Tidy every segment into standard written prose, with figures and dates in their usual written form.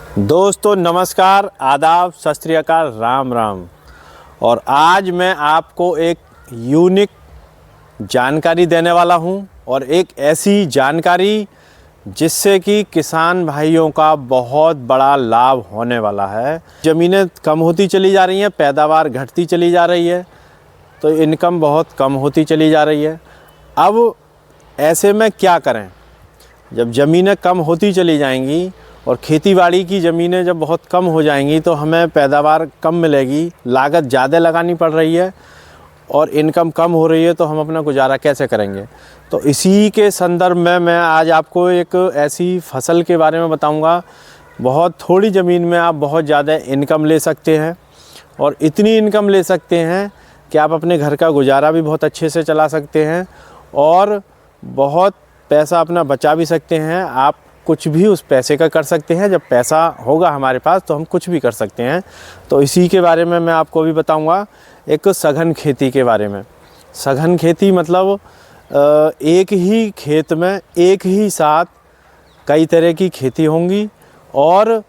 दोस्तों नमस्कार, आदाब, सत श्री अकाल, राम राम। और आज मैं आपको एक यूनिक जानकारी देने वाला हूं और एक ऐसी जानकारी जिससे कि किसान भाइयों का बहुत बड़ा लाभ होने वाला है। ज़मीनें कम होती चली जा रही हैं, पैदावार घटती चली जा रही है, तो इनकम बहुत कम होती चली जा रही है। अब ऐसे में क्या करें? जब ज़मीनें कम होती चली जाएंगी और खेतीबाड़ी की ज़मीनें जब बहुत कम हो जाएंगी तो हमें पैदावार कम मिलेगी, लागत ज़्यादा लगानी पड़ रही है और इनकम कम हो रही है, तो हम अपना गुजारा कैसे करेंगे? तो इसी के संदर्भ में मैं आज आपको एक ऐसी फसल के बारे में बताऊंगा। बहुत थोड़ी ज़मीन में आप बहुत ज़्यादा इनकम ले सकते हैं और इतनी इनकम ले सकते हैं कि आप अपने घर का गुजारा भी बहुत अच्छे से चला सकते हैं और बहुत पैसा अपना बचा भी सकते हैं। आप कुछ भी उस पैसे का कर सकते हैं। जब पैसा होगा हमारे पास तो हम कुछ भी कर सकते हैं। तो इसी के बारे में मैं आपको भी बताऊंगा, एक सघन खेती के बारे में। सघन खेती मतलब एक ही खेत में एक ही साथ कई तरह की खेती होंगी और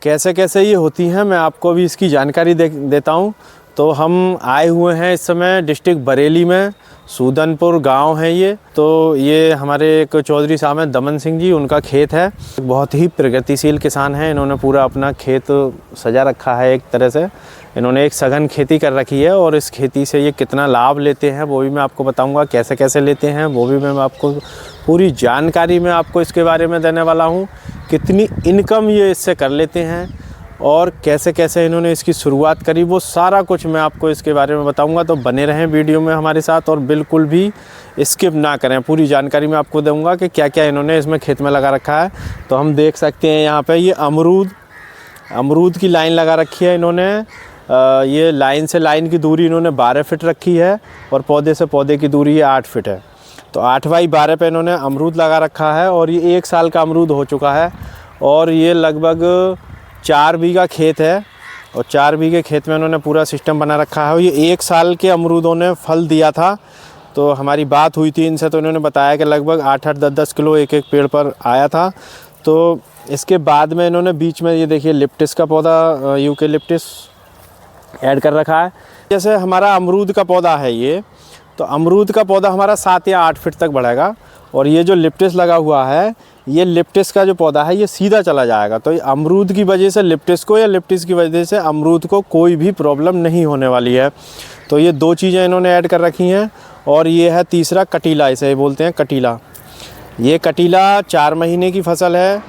कैसे कैसे ये होती हैं मैं आपको भी इसकी जानकारी देता हूँ। तो हम आए हुए हैं इस समय डिस्ट्रिक्ट बरेली में, सूदनपुर गांव है ये। तो ये हमारे एक चौधरी साहब हैं, दमन सिंह जी, उनका खेत है। बहुत ही प्रगतिशील किसान हैं। इन्होंने पूरा अपना खेत सजा रखा है एक तरह से। इन्होंने एक सघन खेती कर रखी है और इस खेती से ये कितना लाभ लेते हैं वो भी मैं आपको बताऊंगा। कैसे कैसे लेते हैं वो भी मैं आपको पूरी जानकारी में आपको इसके बारे में देने वाला हूँ। कितनी इनकम ये इससे कर लेते हैं और कैसे कैसे इन्होंने इसकी शुरुआत करी, वो सारा कुछ मैं आपको इसके बारे में बताऊंगा। तो बने रहें वीडियो में हमारे साथ और बिल्कुल भी स्किप ना करें। पूरी जानकारी मैं आपको दूंगा कि क्या क्या इन्होंने इसमें खेत में लगा रखा है। तो हम देख सकते हैं यहाँ पे ये अमरूद की लाइन लगा रखी है इन्होंने। ये लाइन से लाइन की दूरी इन्होंने 12 फीट रखी है और पौधे से पौधे की दूरी ये 8 फीट है। तो 8 बाई 12 पे इन्होंने अमरूद लगा रखा है और ये 1 साल का अमरूद हो चुका है। और ये लगभग 4 बीघा खेत है और 4 बीघे खेत में उन्होंने पूरा सिस्टम बना रखा है। ये 1 साल के अमरूदों ने फल दिया था। तो हमारी बात हुई थी इनसे, तो इन्होंने बताया कि लगभग 8-8, 10-10 किलो एक एक पेड़ पर आया था। तो इसके बाद में इन्होंने बीच में ये देखिए लिप्टिस का पौधा, यूकेलिप्टिस ऐड कर रखा है। जैसे हमारा अमरूद का पौधा है ये, तो अमरूद का पौधा हमारा 7 या 8 फीट तक बढ़ेगा और ये जो लिप्टिस लगा हुआ है, ये लिप्टिस का जो पौधा है ये सीधा चला जाएगा। तो अमरूद की वजह से लिप्टिस को या लिप्टिस की वजह से अमरूद को कोई भी प्रॉब्लम नहीं होने वाली है। तो ये 2 चीज़ें इन्होंने ऐड कर रखी हैं। और ये है तीसरा कटीला, इसे बोलते हैं कटीला। ये कटीला 4 महीने की फसल है।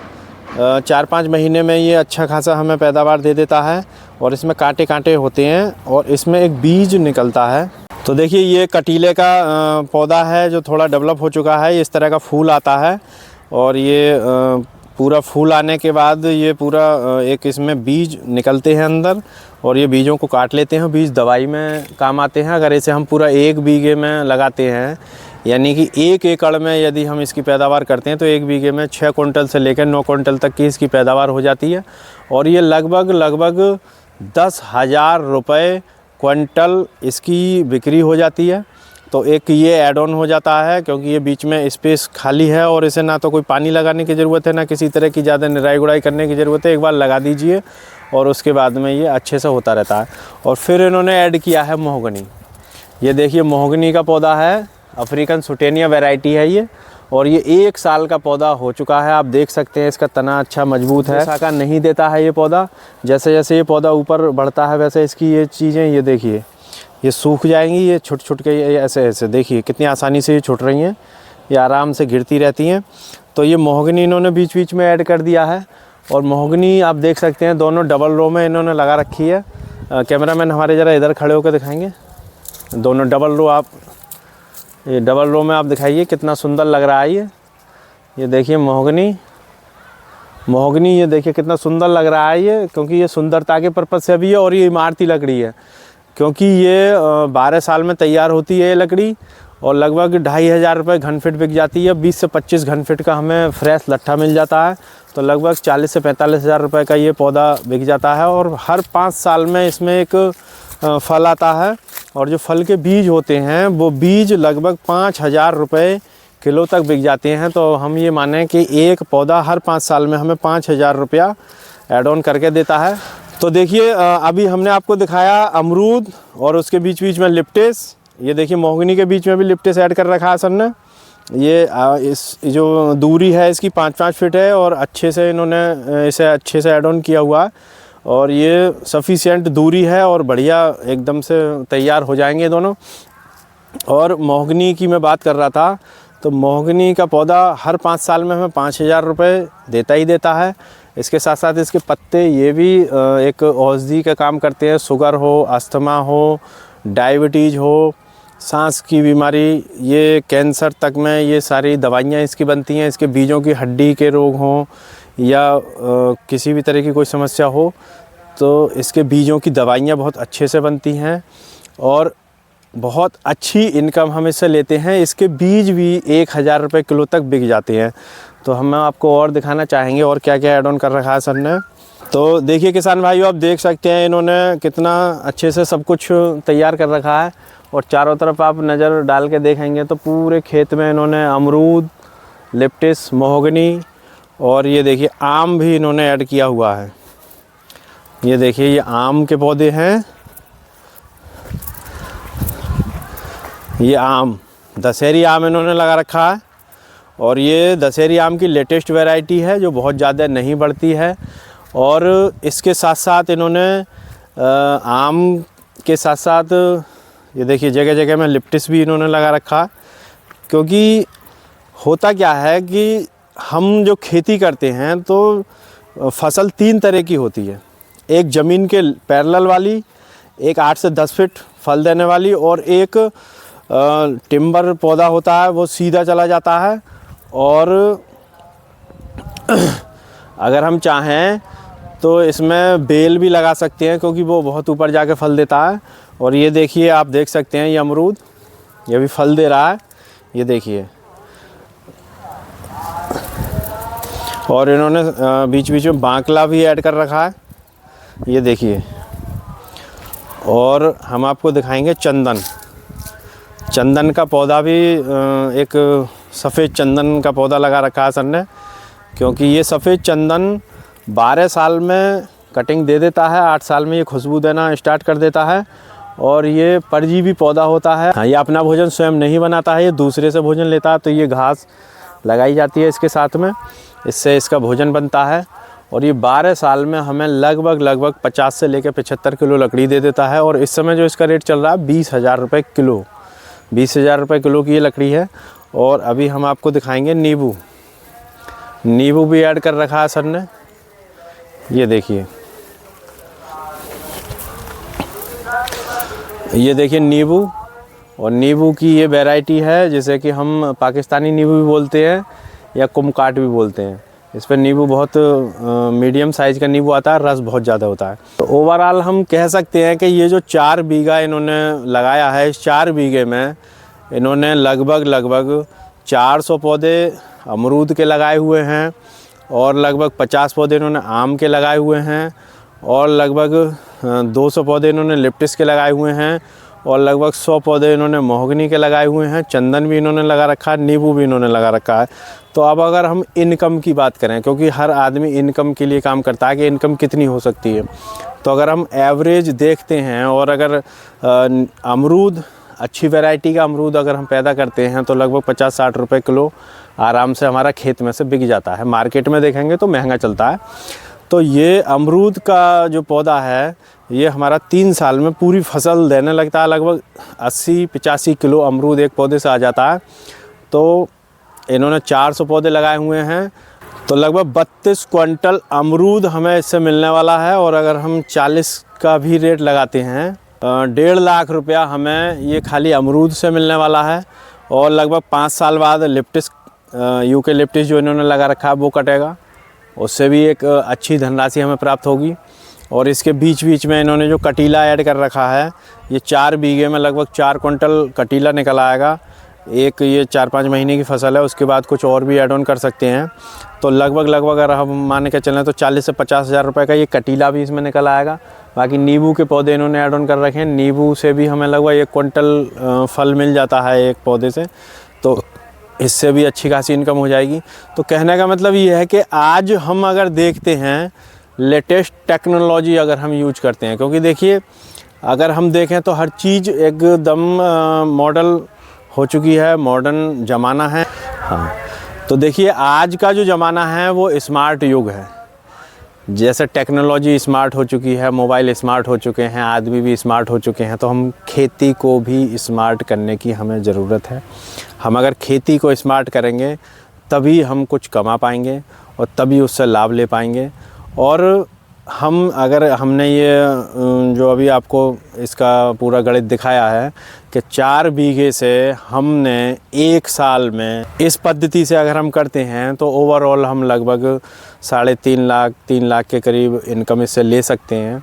4-5 महीने में ये अच्छा खासा हमें पैदावार दे देता है और इसमें कांटे कांटे होते हैं और इसमें एक बीज निकलता है। तो देखिए ये कटीले का पौधा है जो थोड़ा डेवलप हो चुका है। इस तरह का फूल आता है और ये पूरा फूल आने के बाद ये पूरा एक इसमें बीज निकलते हैं अंदर और ये बीजों को काट लेते हैं। बीज दवाई में काम आते हैं। अगर इसे हम पूरा 1 बीघे में लगाते हैं, यानी कि 1 एकड़ में यदि हम इसकी पैदावार करते हैं तो 1 बीघे में 6 कुंटल से लेकर 9 कुंटल तक की इसकी पैदावार हो जाती है। और ये लगभग 10,000 रुपये क्विंटल इसकी बिक्री हो जाती है। तो एक ये ऐड ऑन हो जाता है क्योंकि ये बीच में स्पेस खाली है और इसे ना तो कोई पानी लगाने की ज़रूरत है, ना किसी तरह की ज़्यादा निराई गुड़ाई करने की ज़रूरत है। एक बार लगा दीजिए और उसके बाद में ये अच्छे से होता रहता है। और फिर इन्होंने ऐड किया है मोहगनी। ये देखिए मोहगनी का पौधा है, अफ्रीकन सुटेनिया वैरायटी है ये, और ये 1 साल का पौधा हो चुका है। आप देख सकते हैं इसका तना अच्छा मजबूत है। शाखा नहीं देता है ये पौधा। जैसे जैसे ये पौधा ऊपर बढ़ता है वैसे इसकी ये चीज़ें, ये देखिए ये सूख जाएंगी। ये छुट के ऐसे ऐसे देखिए कितनी आसानी से ये छुट रही हैं, ये आराम से गिरती रहती हैं। तो ये मोहगनी इन्होंने बीच बीच में ऐड कर दिया है। और मोहगनी आप देख सकते हैं दोनों डबल रो में इन्होंने लगा रखी है। कैमरामैन हमारे ज़रा इधर खड़े होकर दिखाएंगे। दोनों डबल रो, आप ये डबल रो में आप दिखाइए कितना सुंदर लग रहा है ये देखिए मोहगनी ये देखिए कितना सुंदर लग रहा है ये, क्योंकि ये सुंदरता के पर्पज़ से भी है और ये इमारती लकड़ी है क्योंकि ये 12 साल में तैयार होती है ये लकड़ी और लगभग 2,500 रुपये घन फीट बिक जाती है। 20 से 25 घन फीट का हमें फ्रेश लट्ठा मिल जाता है। तो लगभग 40 से 45 हज़ार रुपये का ये पौधा बिक जाता है और हर 5 साल में इसमें एक फल आता है। और जो फल के बीज होते हैं वो बीज लगभग 5,000 रुपये किलो तक बिक जाते हैं। तो हम ये मानें कि एक पौधा हर 5 साल में हमें 5,000 रुपया ऐड ऑन करके देता है। तो देखिए अभी हमने आपको दिखाया अमरूद और उसके बीच बीच में लिप्टिस। ये देखिए महोगनी के बीच में भी लिप्टिस ऐड कर रखा है सर ने। ये इस जो दूरी है इसकी 5-5 फीट है और अच्छे से इन्होंने इसे अच्छे से ऐड ऑन किया हुआ है और ये सफिशिएंट दूरी है और बढ़िया एकदम से तैयार हो जाएंगे दोनों। और महोगनी की मैं बात कर रहा था, तो महोगनी का पौधा हर 5 साल में हमें 5,000 रुपये देता ही देता है। इसके साथ साथ इसके पत्ते ये भी एक औषधि का काम करते हैं। शुगर हो, अस्थमा हो, डायबिटीज़ हो, सांस की बीमारी, ये कैंसर तक में ये सारी दवाइयाँ इसकी बनती हैं। इसके बीजों की हड्डी के रोग हों या किसी भी तरह की कोई समस्या हो तो इसके बीजों की दवाइयाँ बहुत अच्छे से बनती हैं और बहुत अच्छी इनकम हम इससे लेते हैं। इसके बीज भी 1,000 रुपये किलो तक बिक जाते हैं। तो हम आपको और दिखाना चाहेंगे और क्या क्या ऐड ऑन कर रखा है सर ने। तो देखिए किसान भाइयों, आप देख सकते हैं इन्होंने कितना अच्छे से सब कुछ तैयार कर रखा है और चारों तरफ आप नज़र डाल के देखेंगे तो पूरे खेत में इन्होंने अमरूद, लिप्टिस, महोगनी और ये देखिए आम भी इन्होंने ऐड किया हुआ है। ये देखिए ये आम के पौधे हैं। ये आम दशहरी आम इन्होंने लगा रखा है और ये दशहरी आम की लेटेस्ट वैरायटी है जो बहुत ज़्यादा नहीं बढ़ती है। और इसके साथ साथ इन्होंने आम के साथ साथ ये देखिए जगह जगह में लिप्टिस भी इन्होंने लगा रखा। क्योंकि होता क्या है कि हम जो खेती करते हैं तो फसल 3 तरह की होती है। एक ज़मीन के पैरेलल वाली, एक 8 से 10 फीट फल देने वाली और एक टिम्बर पौधा होता है वो सीधा चला जाता है। और अगर हम चाहें तो इसमें बेल भी लगा सकते हैं क्योंकि वो बहुत ऊपर जाके फल देता है। और ये देखिए आप देख सकते हैं ये अमरूद ये भी फल दे रहा है, ये देखिए। और इन्होंने बीच बीच में बांकला भी ऐड कर रखा है, ये देखिए। और हम आपको दिखाएंगे चंदन। चंदन का पौधा भी एक सफ़ेद चंदन का पौधा लगा रखा है सर ने। क्योंकि ये सफ़ेद चंदन 12 साल में कटिंग दे देता है, 8 साल में ये खुशबू देना स्टार्ट कर देता है। और ये परजीवी पौधा होता है। हाँ, ये अपना भोजन स्वयं नहीं बनाता है, ये दूसरे से भोजन लेता है। तो ये घास लगाई जाती है इसके साथ में, इससे इसका भोजन बनता है। और ये 12 साल में हमें लगभग 50 से लेकर 75 किलो लकड़ी दे देता है। और इस समय जो इसका रेट चल रहा है 20,000 रुपये किलो, 20,000 रुपये किलो की ये लकड़ी है। और अभी हम आपको दिखाएंगे नींबू। नींबू भी ऐड कर रखा है सर ने, ये देखिए। ये देखिए नींबू, और नींबू की ये वैरायटी है जिसे कि हम पाकिस्तानी नींबू भी बोलते हैं या कुमकाट भी बोलते हैं। इस पर नींबू बहुत मीडियम साइज़ का नींबू आता है, रस बहुत ज़्यादा होता है। तो ओवरऑल हम कह सकते हैं कि ये जो 4 बीघा इन्होंने लगाया है, इस 4 बीघे में इन्होंने लगभग 400 पौधे अमरूद के लगाए हुए हैं और लगभग 50 पौधे इन्होंने आम के लगाए हुए हैं और लगभग 200 पौधे इन्होंने लिप्टिस के लगाए हुए हैं और लगभग 100 पौधे इन्होंने महोगनी के लगाए हुए हैं। चंदन भी इन्होंने लगा रखा है, नींबू भी इन्होंने लगा रखा है। तो अब अगर हम इनकम की बात करें, क्योंकि हर आदमी इनकम के लिए काम करता है कि इनकम कितनी हो सकती है, तो अगर हम एवरेज देखते हैं और अगर अमरूद अच्छी वैरायटी का अमरूद अगर हम पैदा करते हैं तो लगभग 50-60 रुपये किलो आराम से हमारा खेत में से बिक जाता है। मार्केट में देखेंगे तो महंगा चलता है। तो ये अमरूद का जो पौधा है ये हमारा 3 साल में पूरी फसल देने लगता है। लगभग 80-85 किलो अमरूद एक पौधे से आ जाता है। तो इन्होंने 400 पौधे लगाए हुए हैं, तो लगभग 32 क्विंटल अमरूद हमें इससे मिलने वाला है। और अगर हम 40 का भी रेट लगाते हैं, 1.5 लाख रुपया हमें ये खाली अमरूद से मिलने वाला है। और लगभग 5 साल बाद लिप्टिस यूके लिप्टिस जो इन्होंने लगा रखा है वो कटेगा, उससे भी एक अच्छी धनराशि हमें प्राप्त होगी। और इसके बीच बीच में इन्होंने जो कटीला ऐड कर रखा है, ये 4 बीघे में लगभग 4 क्विंटल कटीला निकल आएगा। एक ये 4-5 महीने की फसल है, उसके बाद कुछ और भी ऐड ऑन कर सकते हैं। तो लगभग अगर हम मान के चलें तो 40 से 50 हज़ार रुपये का ये कटीला भी इसमें निकल आएगा। बाकी नींबू के पौधे इन्होंने ऐड ऑन कर रखे हैं, नींबू से भी हमें लगभग 1 क्विंटल फल मिल जाता है एक पौधे से, तो इससे भी अच्छी खासी इनकम हो जाएगी। तो कहने का मतलब ये है कि आज हम अगर देखते हैं लेटेस्ट टेक्नोलॉजी अगर हम यूज करते हैं, क्योंकि देखिए अगर हम देखें तो हर चीज़ एकदम मॉडल हो चुकी है, मॉडर्न ज़माना है। हाँ, तो देखिए आज का जो ज़माना है वो स्मार्ट युग है। जैसे टेक्नोलॉजी स्मार्ट हो चुकी है, मोबाइल स्मार्ट हो चुके हैं, आदमी भी स्मार्ट हो चुके हैं, तो हम खेती को भी स्मार्ट करने की हमें ज़रूरत है। हम अगर खेती को स्मार्ट करेंगे तभी हम कुछ कमा पाएंगे और तभी उससे लाभ ले पाएंगे। और हम अगर हमने ये जो अभी आपको इसका पूरा गणित दिखाया है कि 4 बीघे से हमने 1 साल में इस पद्धति से अगर हम करते हैं तो ओवरऑल हम लगभग 3.5 लाख के करीब इनकम इससे ले सकते हैं।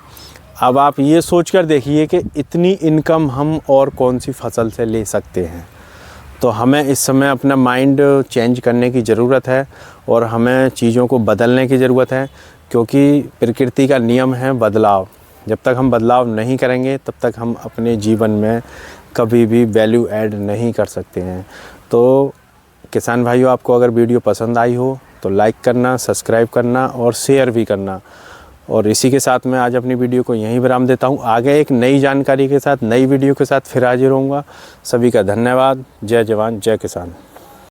अब आप ये सोच कर देखिए कि इतनी इनकम हम और कौन सी फसल से ले सकते हैं। तो हमें इस समय अपना माइंड चेंज करने की ज़रूरत है और हमें चीज़ों को बदलने की ज़रूरत है, क्योंकि प्रकृति का नियम है बदलाव। जब तक हम बदलाव नहीं करेंगे तब तक हम अपने जीवन में कभी भी वैल्यू ऐड नहीं कर सकते हैं। तो किसान भाइयों, आपको अगर वीडियो पसंद आई हो तो लाइक करना, सब्सक्राइब करना और शेयर भी करना। और इसी के साथ मैं आज अपनी वीडियो को यहीं विराम देता हूँ। आगे एक नई जानकारी के साथ, नई वीडियो के साथ फिर हाजिर होऊंगा। सभी का धन्यवाद। जय जवान, जय किसान।